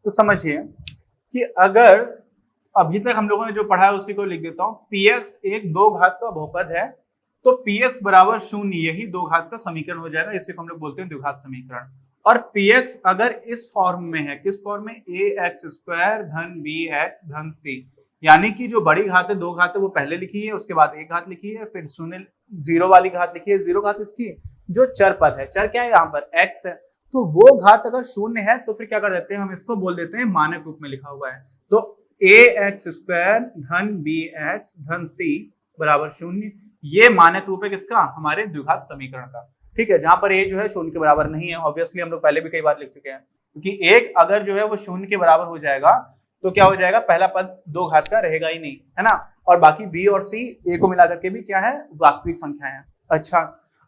तो समझिए कि अगर अभी तक हम लोगों ने जो पढ़ा है उसी को लिख देता हूं, px एक दो घात का बहुपद है तो px बराबर 0 यही दो घात का समीकरण हो जाएगा, इसे हम लोग बोलते हैं द्विघात समीकरण। और px अगर इस फॉर्म में है, किस फॉर्म में, ax स्क्वायर धन bx धन c, यानी कि जो बड़ी घात है, दो घात है, वो पहले लिखी है, उसके बाद एक घात लिखी है, फिर शून्य जीरो वाली घात लिखी है। जीरो घात इसकी जो चर पद है, चर क्या है यहाँ पर x है, तो वो घात अगर शून्य है तो फिर क्या कर देते हैं, हम इसको बोल देते हैं मानक रूप में लिखा हुआ है। तो ax स्क्वायर धन bx धन c बराबर 0, ये मानक रूप है किसका, हमारे द्विघात समीकरण का। ठीक है, जहां पर a जो है शून्य के बराबर नहीं है, ऑब्वियसली हम लोग पहले भी कई बार लिख चुके हैं, क्योंकि एक अगर जो है वो शून्य के बराबर हो जाएगा तो क्या हो जाएगा, पहला पद दो घात का रहेगा ही नहीं, है ना। और बाकी b और c a को मिलाकर के भी क्या है, वास्तविक संख्या है। अच्छा,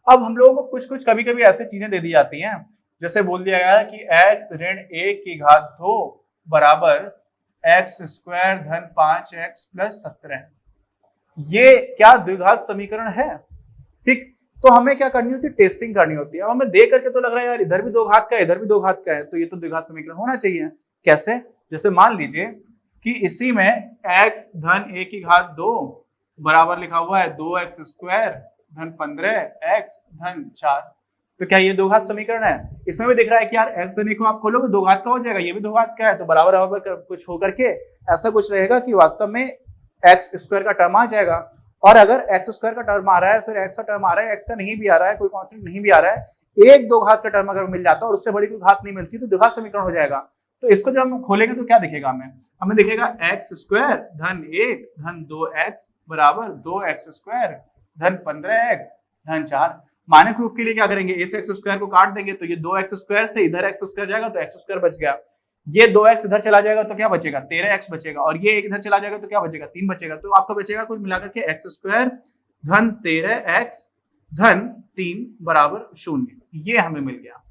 अब हम लोगों को कुछ कुछ कभी कभी ऐसी चीजें दे दी जाती हैं, जैसे बोल दिया गया है कि x ऋण 1 की घात 2 बराबर x स्क्वायर धन 5x प्लस 17, ये क्या द्विघात समीकरण है। ठीक, तो हमें क्या करनी होती है, टेस्टिंग करनी होती है। अब हमें देख करके तो लग रहा है यार इधर भी दो घात का है, इधर भी दो घात का है, तो ये तो द्विघात समीकरण होना चाहिए। कैसे, जैसे मान लीजिए कि इसी में x धन 1 की घात 2 बराबर लिखा हुआ है 2x स्क्वायर धन 15x धन 4, तो क्या ये दो घात समीकरण है। इसमें भी दिख रहा है कि यार x धन 1 को आप खोलोगे दो घात का हो जाएगा, ये भी दो घात का है, तो बराबर बराबर कुछ होकर के ऐसा कुछ रहेगा कि वास्तव में एक्स स्क्वायर का टर्म आ जाएगा। और अगर एक्स स्क्वायर का टर्म आ रहा है, फिर एक्स का टर्म आ रहा है, एक्स का नहीं भी आ रहा है, कोई कांस्टेंट नहीं भी आ रहा है, एक दो घात का टर्म अगर मिल जाता है और उससे बड़ी कोई घात नहीं मिलती तो द्विघात समीकरण हो जाएगा। तो इसको जब हम खोलेंगे तो क्या दिखेगा, हमें दिखेगा एक्स स्क्वायर धन 1 धन 2x बराबर 2x स्क्वायर धन 15x धन 4। मानक रूप के लिए क्या करेंगे, इस एक्स स्क्वायर को काट देंगे तो ये 2x स्क्वायर से इधर एक्स स्क्वायर जाएगा तो एक्स स्क्वायर बच गया, ये 2x इधर चला जाएगा तो क्या बचेगा, 13x बचेगा, और ये एक इधर चला जाएगा तो क्या बचेगा, 3 बचेगा। तो आपका बचेगा कुल मिलाकर के एक्स स्क्वायर धन 13x धन 3 बराबर 0, ये हमें मिल गया।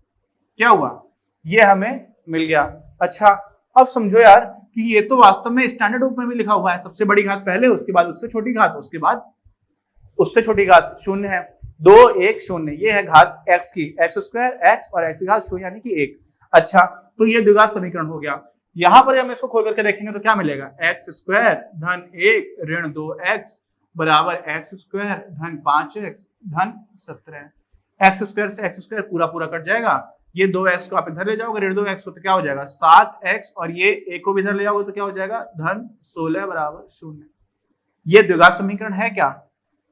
क्या हुआ, ये हमें मिल गया। अच्छा, अब समझो यार कि ये तो वास्तव में स्टैंडर्ड रूप में भी लिखा हुआ है, सबसे बड़ी घात पहले, उसके बाद उससे छोटी घात, उसके बाद उससे छोटी घात 0 है, 2 1 0, ये है घात x की, एक्स स्क्वायर x और x की घात 0 यानी कि 1। अच्छा, तो ये द्विघात समीकरण हो गया। यहां पर हम इसको खोल करके देखेंगे तो क्या मिलेगा, एक्स स्क्वायर धन 1 ऋण 2x बराबर एक्स स्क्वायर धन 5x धन 17। एक्स स्क्वायर से एक्स स्क्वायर पूरा पूरा कट जाएगा, ये 2x को आप इधर ले जाओगे, ऋण 2x को तो क्या हो जाएगा 7x, और ये a को भी इधर ले जाओगे तो क्या हो जाएगा धन 16 बराबर 0। ये द्विघात समीकरण है क्या,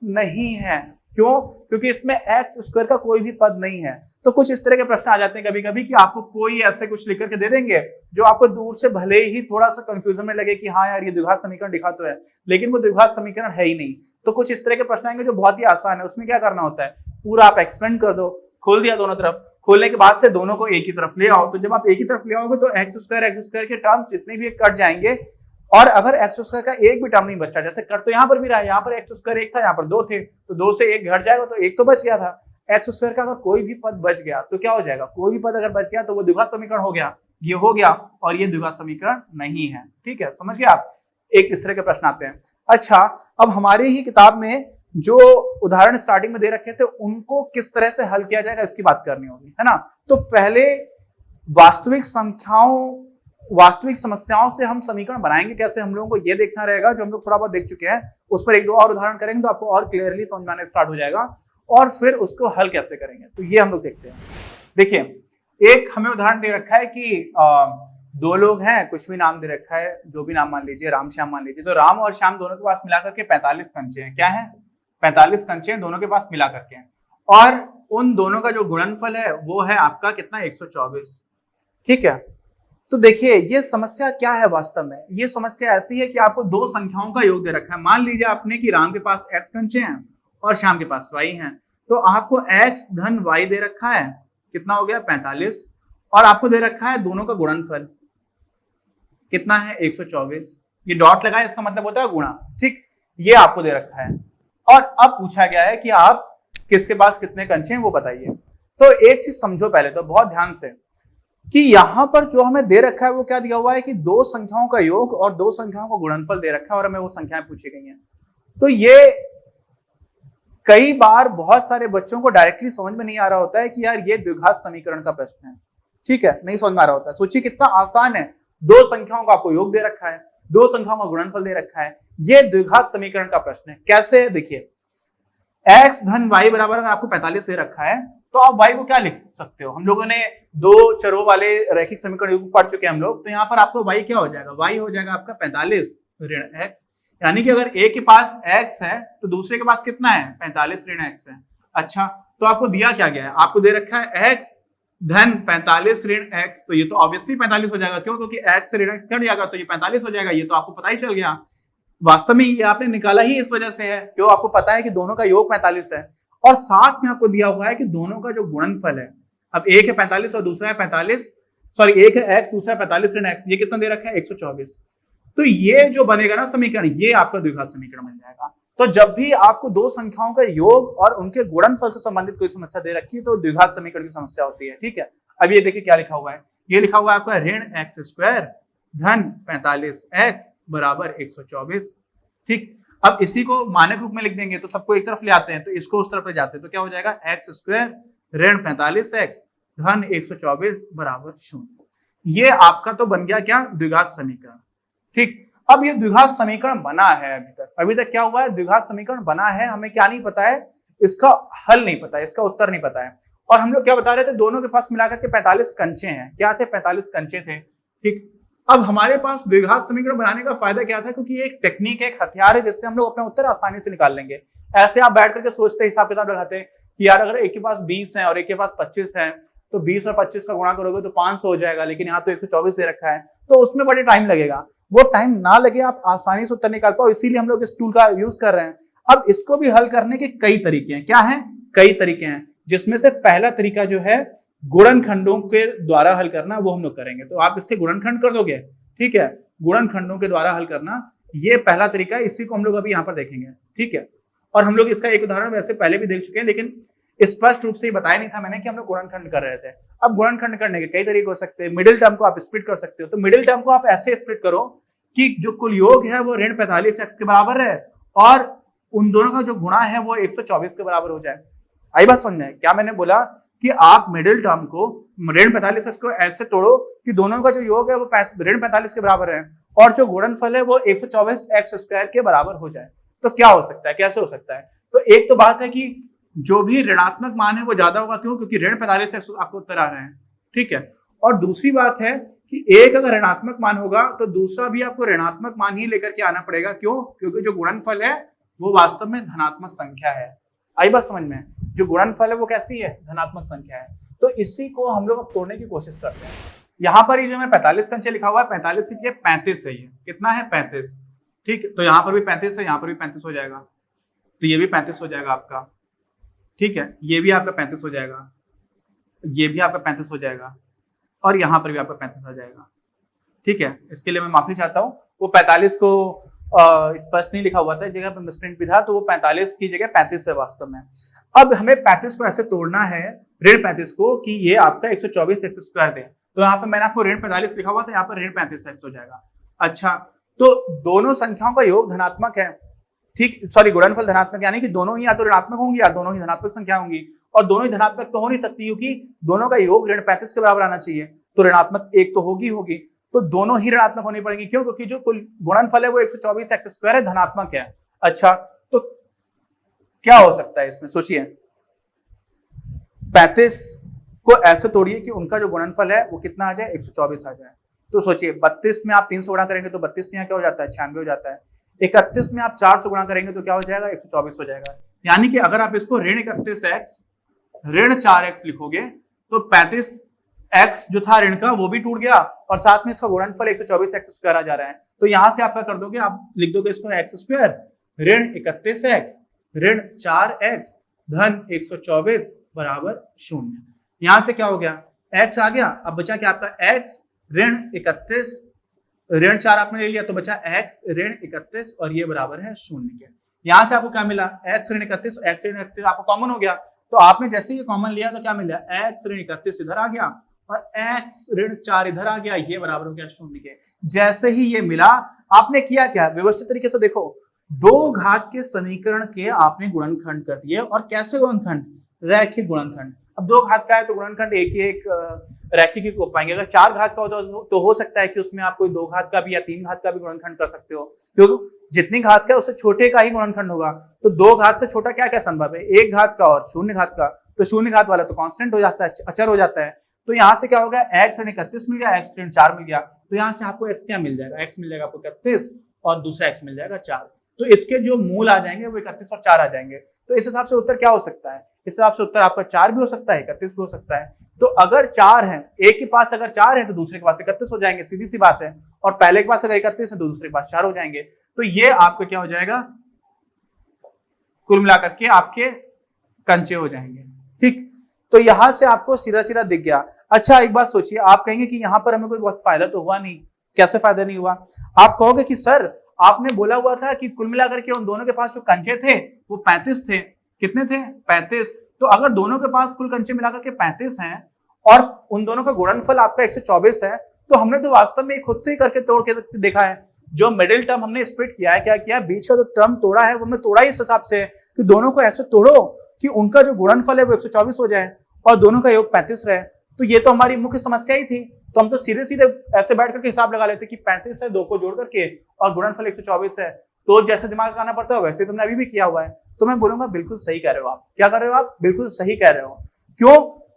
नहीं है। क्यों, क्योंकि इसमें एक्स स्क्वायर का कोई भी पद नहीं है। तो कुछ इस तरह के प्रश्न आ जाते हैं कभी कभी कि आपको कोई ऐसे कुछ लिख करके दे देंगे जो आपको दूर से भले ही थोड़ा सा कंफ्यूजन में लगे कि हाँ यार ये द्विघात समीकरण लिखा तो है, लेकिन वो द्विघात समीकरण है ही नहीं। तो कुछ इस तरह के प्रश्न आएंगे जो बहुत ही आसान है, उसमें क्या करना होता है, पूरा आप एक्सपेंड कर दो, खोल दिया दोनों तरफ, खोलने के बाद से दोनों को एक ही तरफ ले आओ। तो जब आप एक ही तरफ ले आओगे तो एक्स स्क्वायर के टर्म जितने भी कट जाएंगे, और अगर एक्स स्क्वायर का एक भी टर्म नहीं बचा, जैसे कट तो यहाँ पर भी रहा है, यहाँ पर एक्स स्क्वायर 1 था, यहाँ पर 2 थे, तो 2 से 1 घट जाएगा तो 1 तो बच गया था। एक्स स्क्वायर का अगर कोई भी पद बच गया तो क्या हो जाएगा, कोई भी पद अगर बच गया तो वो द्विघात समीकरण हो गया, ये हो गया, और ये द्विघात समीकरण नहीं है। ठीक है, समझ गए आप। एक इस तरह के प्रश्न आते हैं। अच्छा, अब हमारी ही किताब में जो उदाहरण स्टार्टिंग में दे रखे थे उनको किस तरह से हल किया जाएगा इसकी बात करनी होगी, है ना। तो पहले वास्तविक संख्याओं, वास्तविक समस्याओं से हम समीकरण बनाएंगे कैसे, हम लोगों को ये देखना रहेगा। जो हम लोग थोड़ा बहुत देख चुके हैं उस पर एक दो और उदाहरण करेंगे तो आपको और क्लियरली समझ में आना स्टार्ट हो जाएगा, और फिर उसको हल कैसे करेंगे तो ये हम लोग देखते हैं। देखिए, एक हमें उदाहरण दे रखा है कि दो लोग हैं, कुछ भी नाम दे रखा है, जो भी नाम मान लीजिए, राम श्याम मान लीजिए। तो राम और श्याम दोनों के पास मिलाकर के 45 कंचे हैं। क्या है, 45 कंचे हैं दोनों के पास मिलाकर के, और उन दोनों का जो गुणनफल है वो है आपका कितना, 124। ठीक है, तो देखिए ये समस्या क्या है वास्तव में। ये समस्या ऐसी है कि आपको दो संख्याओं का योग दे रखा है। मान लीजिए आपने कि राम के पास x कंचे हैं और श्याम के पास y हैं, तो आपको x धन y दे रखा है, कितना हो गया 45, और आपको दे रखा है दोनों का गुणनफल कितना है 124। ये डॉट लगाए, इसका मतलब होता है गुणा। ठीक, ये आपको दे रखा है, और अब पूछा गया है कि आप किसके पास कितने कंचे हैं वो बताइए। तो एक चीज समझो पहले तो बहुत ध्यान से, कि यहां पर जो हमें दे रखा है वो क्या दिया हुआ है कि दो संख्याओं का योग और दो संख्याओं का गुणनफल दे रखा है, और हमें वो संख्याएं पूछी गई हैं। तो ये कई बार बहुत सारे बच्चों को डायरेक्टली समझ में नहीं आ रहा होता है कि यार ये द्विघात समीकरण का प्रश्न है। ठीक है, नहीं समझ में आ रहा होता है। सोचिए कितना आसान है, दो संख्याओं का आपको योग दे रखा है, दो संख्याओं का गुणनफल दे रखा है, ये द्विघात समीकरण का प्रश्न है। कैसे है देखिए, x धन y बराबर अगर आपको 45 दे रखा है तो आप y को क्या लिख सकते हो, हम लोगों ने दो चरों वाले रैखिक समीकरण युग्म पढ़ चुके हैं हम लोग, तो यहाँ पर आपको y क्या हो जाएगा, y हो जाएगा आपका 45 ऋण x, यानी कि अगर a के पास x है तो दूसरे के पास कितना है, 45 ऋण x है। अच्छा, तो आपको दिया क्या गया है, आपको दे रखा है x धन 45 ऋण x, तो ये तो ऑब्वियसली 45 हो जाएगा, क्यों, क्योंकि x से ऋण x कट जाएगा तो ये 45 हो जाएगा, ये तो आपको पता ही चल गया। वास्तव में ये आपने निकाला ही इस वजह से है, क्यों, आपको पता है कि दोनों का योग 45 है, और साथ में आपको दिया हुआ है कि दोनों का जो गुणनफल है, अब एक है 45 और दूसरा है 45, सॉरी एक है x दूसरा है 45 ऋण x, ये कितना दे रखा है 124, तो ये जो बनेगा ना समीकरण, ये आपका द्विघात समीकरण बन जाएगा। तो जब भी आपको दो संख्याओं का योग और उनके गुणनफल से संबंधित कोई समस्या दे रखी है तो द्विघात समीकरण की समस्या होती है, ठीक है। अब ये देखिए क्या लिखा हुआ है, ये लिखा हुआ है आपका ऋण एक्स स्क्वायर धन 45x बराबर 124, ठीक। अब इसी को मानक रूप में लिख देंगे तो सबको एक तरफ ले आते हैं, तो इसको उस तरफ ले जाते हैं, तो क्या हो जाएगा एक्स स्क्वायर ऋण 45x धन 124 बराबर 0। ये आपका तो बन गया क्या, द्विघात समीकरण, ठीक। अब ये द्विघात समीकरण बना है, अभी तक क्या हुआ है, द्विघात समीकरण बना है, हमें क्या नहीं पता है, इसका हल नहीं पता है, इसका उत्तर नहीं पता है। और हम लोग क्या बता रहे थे, दोनों के पास मिलाकर के 45 कंचे हैं, क्या थे, 45 कंचे थे, ठीक। अब हमारे पास द्विघात समीकरण बनाने का फायदा क्या था, क्योंकि एक टेक्निक है, एक हथियार है, जिससे हम लोग अपना उत्तर आसानी से निकाल लेंगे। ऐसे आप बैठ करके सोचते, हिसाब किताब लगाते हैं कि यार अगर एक के पास 20 है और एक के पास 25 है, तो 20 और 25 का गुणा करोगे तो 500 हो जाएगा, लेकिन यहाँ तो 124 दे रखा है, तो उसमें बड़े टाइम लगेगा। वो टाइम ना लगे, आप आसानी से उत्तर निकाल पाओ, इसीलिए हम लोग इस टूल का यूज कर रहे हैं। अब इसको भी हल करने के कई तरीके हैं, क्या है, कई तरीके हैं, जिसमें से पहला तरीका जो है गुणनखंडों के द्वारा हल करना, वो हम लोग करेंगे। तो आप इसके गुणनखंड कर दोगे, ठीक है, गुणनखंडों के द्वारा हल करना, ये पहला तरीका है, इसी को हम लोग अभी यहाँ पर देखेंगे, ठीक है। और हम लोग इसका एक उदाहरण वैसे पहले भी देख चुके हैं, लेकिन स्पष्ट रूप से ये बताया नहीं था मैंने कि हम लोग गुणनखंड कर रहे थे। अब गुणनखंड करने के कई तरीके हो सकते हैं, मिडिल टर्म को आप स्प्लिट कर सकते हो, तो मिडिल टर्म को आप ऐसे स्प्लिट करो कि जो कुल योग है वो ऋण 45x के बराबर है और उन दोनों का जो गुणा है वो 124 के बराबर हो जाए। आई बात समझ में, क्या मैंने बोला कि आप मिडिल टर्म को ऋण 45x को ऐसे तोड़ो कि दोनों का जो योग है वो ऋण 45 के बराबर है और जो गुणनफल है वो 124x स्क्वायर के बराबर हो जाए। तो क्या हो सकता है, कैसे हो सकता है, तो एक तो बात है कि जो भी ऋणात्मक मान है वो ज्यादा होगा, क्यों, क्योंकि ऋण 45x आपको उत्तर आ रहे हैं, ठीक है। और दूसरी बात है कि एक अगर ऋणात्मक मान होगा तो दूसरा भी आपको ऋणात्मक मान ही लेकर के आना पड़ेगा, क्यों, क्योंकि जो गुणनफल है वो वास्तव में धनात्मक संख्या है। आई बात समझ में, जो गुणनफल है वो कैसी है, धनात्मक संख्या है। तो इसी को हम लोग अब तोड़ने की कोशिश करते हैं। यहाँ पर ये जो मैं 45 कंचे लिखा हुआ है, 45 की जगह 35 है, ये कितना है 35, ठीक। तो यहाँ पर भी 35 है, यहाँ पर भी 35 हो जाएगा, तो ये भी 35 हो जाएगा आपका, ठीक है, ये भी आपका 35 हो जाएगा, ये भी आपका 35 हो जाएगा और यहाँ पर भी आपका 35 आ जाएगा, ठीक है। इसके लिए मैं माफी चाहता हूँ, वो 45 को स्पष्ट नहीं लिखा हुआ था, जगह पर मिसप्रिंट भी था, तो वो 45 की जगह 35 है वास्तव में। अब हमें 35 को ऐसे तोड़ना है, ऋण 35 को, कि ये आपका 124x स्क्वायर दे, तो यहाँ पर मैंने आपको ऋण 45 लिखा हुआ था, यहाँ पर ऋण 35x हो जाएगा। अच्छा, तो दोनों संख्याओं का योग धनात्मक है, ठीक, सॉरी गुणनफल धनात्मक, यानी कि दोनों ही या तो ऋणात्मक होंगी या दोनों ही धनात्मक संख्या होंगी, और दोनों ही धनात्मक तो हो नहीं सकती क्योंकि दोनों का योग ऋण 35 के बराबर आना चाहिए, तो ऋणात्मक एक तो होगी, तो दोनों ही ऋणात्मक होनी पड़ेंगी, क्यों, क्योंकि जो कुल गुणनफल है वो 124x स्क्वायर है, धनात्मक है। अच्छा, तो क्या हो सकता है इसमें, सोचिए, 35 को ऐसे तोड़िए कि उनका जो गुणनफल है वो कितना आ जाए, 124 आ जाए। तो सोचिए 32 में आप 3 से गुणा करेंगे तो 32 यहाँ क्या हो जाता है, 96 हो जाता है। 31 में आप 4 से गुणा करेंगे तो क्या हो जाएगा, 124 हो जाएगा। यानी कि अगर आप इसको ऋण 31x ऋण 4x लिखोगे तो 35x जो था ऋण का वो भी टूट गया और साथ में इसका गुणनफल 124x स्क्वायर आ जा रहा है। तो यहां से आप क्या कर दोगे, आप लिख दोगे इसको x स्क्वायर ऋण 31x ऋण 4x धन 124 बराबर 0। यहां से क्या हो गया, x आ गया, अब बचा क्या आपका x ऋण 31 ऋण 4 आपने ले लिया तो बचा x ऋण 31 और ये बराबर है 0 के। यहां से आपको क्या मिला, x ऋण 31 x ऋण 31 आपको कॉमन हो गया, तो आपने जैसे ही कॉमन लिया तो क्या मिला, x ऋण 31 इधर आ गया और x ऋण 4 इधर आ गया, ये बराबर हो गया 0 के। जैसे ही ये मिला आपने किया क्या, व्यवस्थित तरीके से देखो, दो घात के समीकरण के आपने गुणनखंड कर दिए। और कैसे गुणनखंड, रैखिक गुणनखंड। अब दो घात का है तो गुणनखंड एक ही एक रैखिक ही हो पाएंगे। अगर 4 घात का होता तो हो सकता है कि उसमें आप कोई 2 घात का भी या 3 घात का भी गुणनखंड कर सकते हो, क्योंकि जितनी घात का उससे छोटे का ही गुणनखंड होगा। तो 2 घात से छोटा क्या क्या संभव है, 1 घात का और 0 घात का। तो 0 घात वाला तो कांस्टेंट हो जाता है, अचर हो जाता है। तो यहाँ से क्या हो गया, x ऋण 31 मिल गया, x ऋण 4 मिल गया। तो यहाँ से आपको x क्या मिल जाएगा, x मिल जाएगा आपको 31 और दूसरा x मिल जाएगा 4। तो इसके जो मूल आ जाएंगे वो 31 और 4 आ जाएंगे। तो इस हिसाब से उत्तर क्या हो सकता है, इस हिसाब से उत्तर आपका 4 भी हो सकता है, 31 भी हो सकता है। तो अगर 4 है, एक के पास अगर 4 है तो दूसरे के पास 31 हो जाएंगे, सीधी सी बात है। और पहले के पास अगर 31 है तो दूसरे के पास 4 हो जाएंगे। तो ये आपका क्या हो जाएगा, कुल मिलाकर के आपके कंचे हो जाएंगे। ठीक, तो यहां से आपको सिरा सिरा दिख गया। अच्छा एक बात सोचिए, आप कहेंगे कि यहाँ पर हमें कोई बहुत फायदा तो हुआ नहीं। कैसे फायदा नहीं हुआ, आप कहोगे कि सर आपने बोला हुआ था कि कुल मिलाकर के उन दोनों के पास जो कंचे थे वो 35 थे। कितने थे, 35। तो अगर दोनों के पास कुल कंचे मिलाकर के 35 हैं और उन दोनों का गुणनफल आपका 124 है, तो हमने तो वास्तव में खुद से ही करके तोड़ के देखा है। जो मिडिल टर्म हमने स्प्लिट किया है, क्या किया, बीच का जो टर्म तोड़ा है वो हमने तोड़ा इस हिसाब से कि दोनों को ऐसे तोड़ो कि उनका जो गुणनफल है वो 124 हो जाए और दोनों का योग 35 रहे। तो ये तो हमारी मुख्य समस्या ही थी। तो हम तो सीधे सीधे ऐसे बैठ करके हिसाब लगा लेते कि 35 है, 2 को जोड़ करके, और गुणनफल 124 है। तो जैसे दिमाग लगाना पड़ता है वैसे तुमने अभी भी किया हुआ है। तो मैं बोलूंगा बिल्कुल सही कह रहे हो आप। क्या कर रहे हो आप, बिल्कुल सही कह रहे हो। क्यों,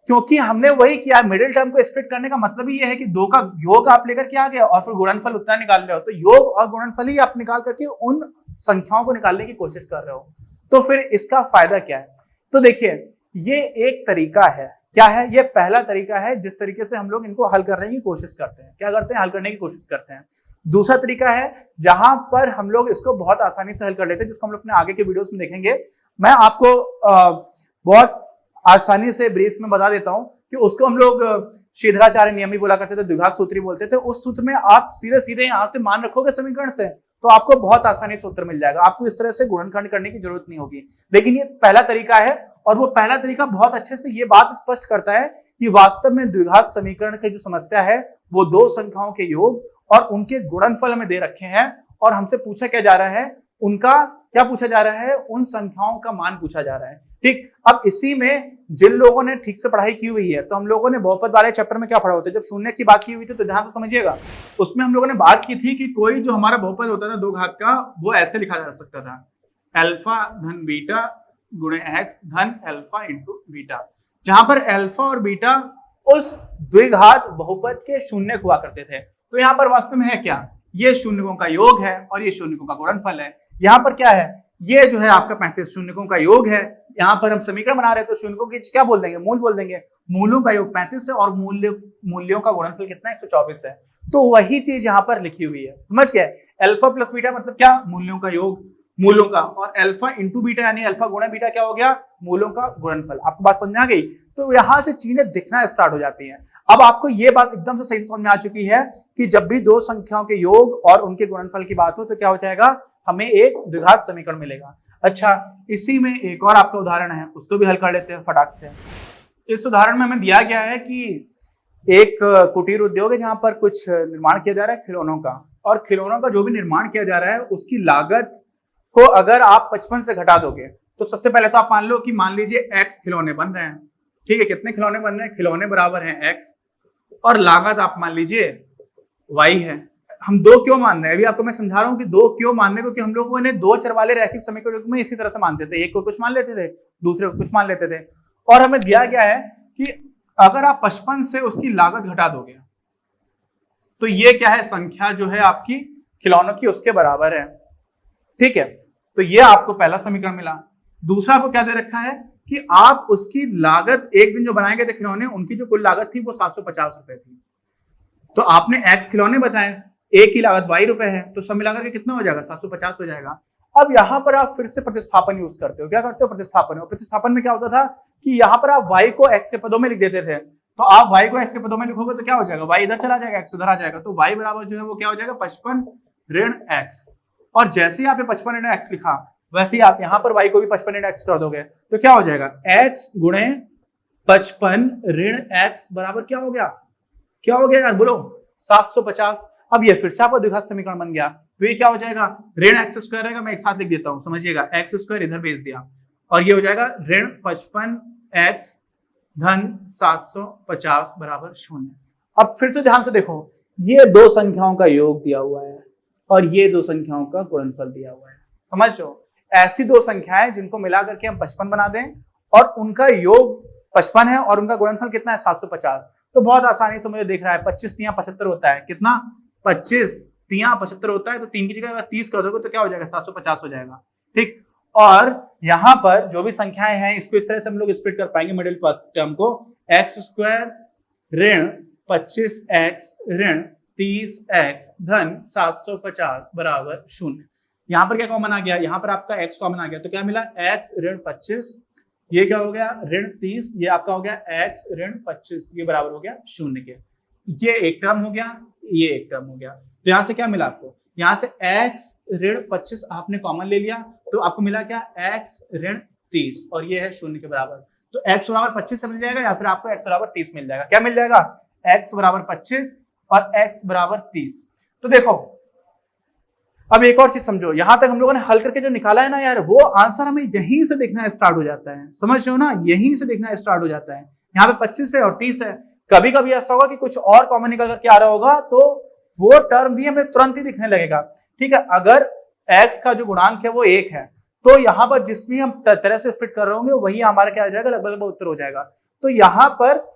क्योंकि हमने वही किया। मिडिल टर्म को स्प्लिट करने का मतलब ही ये है कि 2 का योग आप लेकर के आ गए और फिर गुणनफल उतना निकाल रहे हो। तो योग और गुणनफल ही आप निकाल करके उन संख्याओं को निकालने की कोशिश कर रहे हो। तो फिर इसका फायदा क्या है, तो देखिए ये एक तरीका है। क्या है, ये पहला तरीका है जिस तरीके से हम लोग इनको हल करने की कोशिश करते हैं। क्या करते हैं, हल करने की कोशिश करते हैं। दूसरा तरीका है जहां पर हम लोग इसको बहुत आसानी से हल कर लेते हैं, जिसको हम लोग अपने आगे के वीडियोस में देखेंगे। मैं आपको बहुत आसानी से ब्रीफ में बता देता हूं कि उसको हम लोग शीघ्राचार्य नियम भी बोला करते थे, द्विघात सूत्री बोलते थे। उस सूत्र में आप सीधे सीधे यहां से मान रखोगे समीकरण से, तो आपको बहुत आसानी से उत्तर मिल जाएगा। आपको इस तरह से गुणनखंड करने की जरूरत नहीं होगी। लेकिन ये पहला तरीका है और वो पहला तरीका बहुत अच्छे से ये बात स्पष्ट करता है कि वास्तव में द्विघात समीकरण की जो समस्या है वो 2 संख्याओं के योग और उनके गुणनफल हमें दे रखे हैं और हमसे पूछा क्या जा रहा है, उनका क्या पूछा जा रहा है, उन संख्याओं का मान पूछा जा रहा है। ठीक, अब इसी में जिन लोगों ने ठीक से पढ़ाई की हुई है, तो हम लोगों ने बहुपद वाले चैप्टर में क्या पढ़ा होता है, जब शून्य की बात की हुई थी तो ध्यान से समझिएगा। उसमें हम लोगों ने बात की थी कि कोई जो हमारा बहुपद होता था 2 घात का, वो ऐसे लिखा जा सकता था, अल्फा धन बीटा गुणे एक्स धन अल्फा इंटू बीटा, जहां पर अल्फा और बीटा उस द्विघात बहुपद के शून्य हुआ करते थे। तो यहाँ पर वास्तव में है क्या, ये शून्यकों का योग है और ये शून्यकों का गुणनफल है। यहाँ पर क्या है, ये जो है आपका 35 शून्यकों का योग है। यहाँ पर हम समीकरण बना रहे हैं तो शून्यकों की क्या बोल देंगे, मूल बोल देंगे। मूलों का योग 35 है और मूल्यों का गुणनफल कितना है, 124 है। तो वही चीज यहाँ पर लिखी हुई है, समझ गए। अल्फा प्लस बीटा मतलब क्या, मूल्यों का योग, मूलों का, और अल्फा इंटू बीटा यानी अल्फा गुणा बीटा क्या हो गया, मूलों का गुणनफल। आपको बात समझ आ गई। तो यहां से चीजें दिखना स्टार्ट हो जाती हैं। अब आपको ये बात एकदम से सही से समझ में आ चुकी है कि जब भी 2 संख्याओं के योग और उनके गुणनफल की बात हो तो क्या हो जाएगा, हमें एक द्विघात समीकरण मिलेगा। अच्छा, इसी में एक और आपका उदाहरण है, उसको भी हल कर लेते हैं फटाक से। इस उदाहरण में हमें दिया गया है कि एक कुटीर उद्योग है जहां पर कुछ निर्माण किया जा रहा है खिलौनों का, और खिलौनों का जो भी निर्माण किया जा रहा है उसकी लागत को अगर आप 55 से घटा दोगे तो सबसे पहले तो आप मान लीजिए x खिलौने बन रहे हैं। ठीक है, कितने खिलौने बन रहे हैं, खिलौने बराबर हैं x और लागत आप मान लीजिए y है। हम 2 क्यों मान रहे हैं, अभी आपको मैं समझा रहा हूं कि 2 क्यों मानने को, कि हम लोगों ने 2 चर वाले रैखिक समीकरण में इसी तरह से मानते थे, एक को कुछ मान लेते थे, दूसरे को कुछ मान लेते थे। और हमें दिया गया है कि अगर आप 55 से उसकी लागत घटा दोगे तो ये क्या है, संख्या जो है आपकी खिलौनों की उसके बराबर है। ठीक है, तो ये आपको पहला समीकरण मिला। दूसरा आपको क्या दे रखा है कि आप उसकी लागत, एक दिन जो बनाए गए थे खिलौने, उनकी जो कुल लागत थी वो 750 रुपए थी। तो आपने x खिलौने बताए, एक की लागत y रुपए है, तो सब मिलाकर के कितना हो जाएगा, 750 हो जाएगा। अब यहां पर आप फिर से प्रतिस्थापन यूज करते हो। क्या करते हो, प्रतिस्थापन। और प्रतिस्थापन में क्या होता था कि यहां पर आप y को x के पदों में लिख देते थे। तो आप y को x के पदों में लिखोगे तो क्या हो जाएगा, y इधर चला जाएगा, x इधर आ जाएगा। तो y बराबर जो है वो क्या हो जाएगा, 55 ऋण x। और जैसे ही आपने 55 ऋण x लिखा, वैसे ही आप यहां पर y को भी 55 ऋण x कर दोगे तो क्या हो जाएगा, x गुणे 55 ऋण x बराबर क्या हो गया, क्या हो गया यार, बोलो, 750। अब ये फिर से आपका द्विघात समीकरण बन गया। तो ये क्या हो जाएगा, ऋण एक्स स्क्वायर रहेगा, मैं एक साथ लिख देता हूं, समझिएगा, एक्स स्क्वायर इधर भेज दिया और ये हो जाएगा ऋण 55 एक्स धन 750 बराबर 0। अब फिर से ध्यान से देखो, ये दो संख्याओं का योग दिया हुआ है और ये दो संख्याओं का गुणनफल दिया हुआ है। समझ लो, ऐसी दो संख्याएं जिनको मिला करके हम 55 बना दें और उनका योग 55 है और उनका गुणनफल कितना है 750, तो बहुत आसानी से मुझे दिख रहा है 25 तियां 75 होता है। कितना? 25 तियां 75 होता है, तो 3 की जगह अगर 30 कर दोगे तो क्या हो जाएगा? 750 हो जाएगा। ठीक, और यहां पर जो भी संख्याएं हैं इसको इस तरह से हम लोग स्प्लिट कर पाएंगे मिडिल टर्म को, x² ऋण 25x ऋण 30x धन 750 बराबर 0। यहां पर क्या कॉमन आ गया? यहां पर आपका x कॉमन आ गया, तो क्या मिला? x ऋण 25, ये क्या हो गया? ऋण 30, ये आपका हो गया x ऋण 25, ये बराबर हो गया 0 के। ये एक टर्म हो गया, ये एक टर्म हो गया। तो यहां से क्या मिला आपको? यहां से x ऋण 25 आपने कॉमन ले लिया, तो आपको मिला क्या? x ऋण 30, और ये है 0 के बराबर। तो x बराबर 25 से मिल जाएगा या फिर आपको x बराबर 30 मिल जाएगा। क्या मिल जाएगा? x बराबर 25 और x बराबर 30। तो देखो, अब एक और चीज समझो, यहां तक हम लोगों ने हल करके जो निकाला है ना यार, वो आंसर हमें यहीं से देखना स्टार्ट हो जाता है। समझ रहे हो ना? यहीं से देखना स्टार्ट हो जाता है। यहाँ पे 25 है और 30 है। कभी कभी ऐसा होगा कि कुछ और कॉमन निकल करके आ रहा होगा, तो वो टर्म भी हमें तुरंत ही दिखने लगेगा। ठीक है, अगर x का जो गुणांक है वो 1 है, तो यहाँ पर जिस भी हम तरह से स्प्लिट कर रहे होंगे वही हमारा क्या आ जाएगा? लगभग उत्तर हो जाएगा। तो यहाँ पर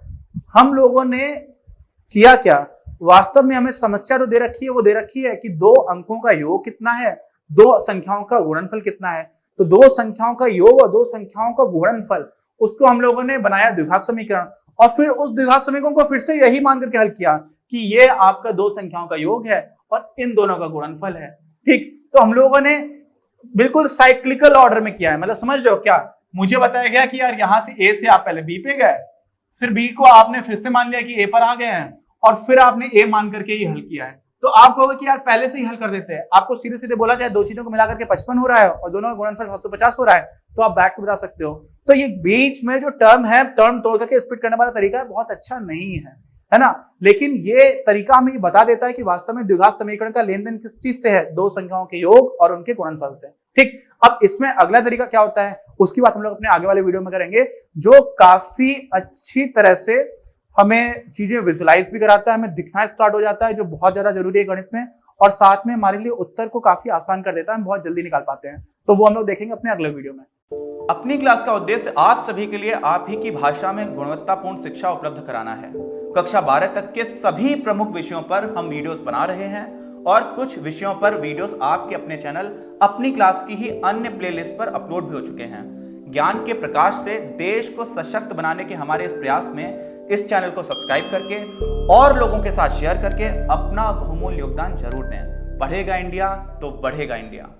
हम लोगों ने किया क्या? वास्तव में हमें समस्या जो दे रखी है वो दे रखी है कि दो अंकों का योग कितना है, दो संख्याओं का गुणनफल कितना है। तो दो संख्याओं का योग और दो संख्याओं का गुणनफल, उसको हम लोगों ने बनाया द्विघात समीकरण, और फिर उस द्विघात समीकरण को फिर से यही मान करके हल किया कि ये आपका दो संख्याओं का योग है और इन दोनों का गुणनफल है। ठीक, तो हम लोगों ने बिल्कुल साइक्लिकल ऑर्डर में किया है। मतलब समझ रहे हो क्या? मुझे बताया गया कि यार यहां से ए से आप पहले बी पे गए, फिर बी को आपने फिर से मान लिया कि ए पर आ गए हैं, और फिर आपने ए मान करके ही हल किया है। तो आप कहोगे कि यार पहले से ही हल कर देते हैं। आपको सीधे सीधे बोला जाए दो चीजों को मिलाकर के 55 हो रहा है और दोनों का गुणनफल 750 हो रहा है, तो आप बैठ के बता सकते हो। तो ये बीच में जो टर्म है, टर्म तोड़ करके स्प्लिट करने वाला तरीका बहुत अच्छा नहीं है ना? लेकिन ये तरीका हमें ये बता देता है कि वास्तव में द्विघात समीकरण का लेन देन किस चीज से है? दो संख्याओं के योग और उनके गुणनफल से। ठीक, अब इसमें अगला तरीका क्या होता है उसकी बात हम लोग अपने आगे वाले वीडियो में करेंगे, जो काफी अच्छी तरह से हमें चीजें विजुलाइज भी कराता है, हमें दिखना स्टार्ट हो जाता है, जो बहुत ज्यादा जरूरी है गणित में, और साथ में हमारे लिए उत्तर को काफी आसान कर देता है, हम बहुत जल्दी निकाल पाते हैं। तो वो हम लोग देखेंगे अपने अगले वीडियो में। अपनी क्लास का उद्देश्य आप सभी के लिए आप ही की भाषा में गुणवत्तापूर्ण शिक्षा उपलब्ध कराना है। कक्षा 12 तक के सभी प्रमुख विषयों पर हम वीडियोस बना रहे हैं, और कुछ विषयों पर वीडियोस आपके अपने चैनल अपनी क्लास की ही अन्य प्लेलिस्ट पर अपलोड भी हो चुके हैं। ज्ञान के प्रकाश से देश को सशक्त बनाने के हमारे इस प्रयास में इस चैनल को सब्सक्राइब करके और लोगों के साथ शेयर करके अपना बहुमूल्य योगदान जरूर दें। पढ़ेगा इंडिया तो बढ़ेगा इंडिया।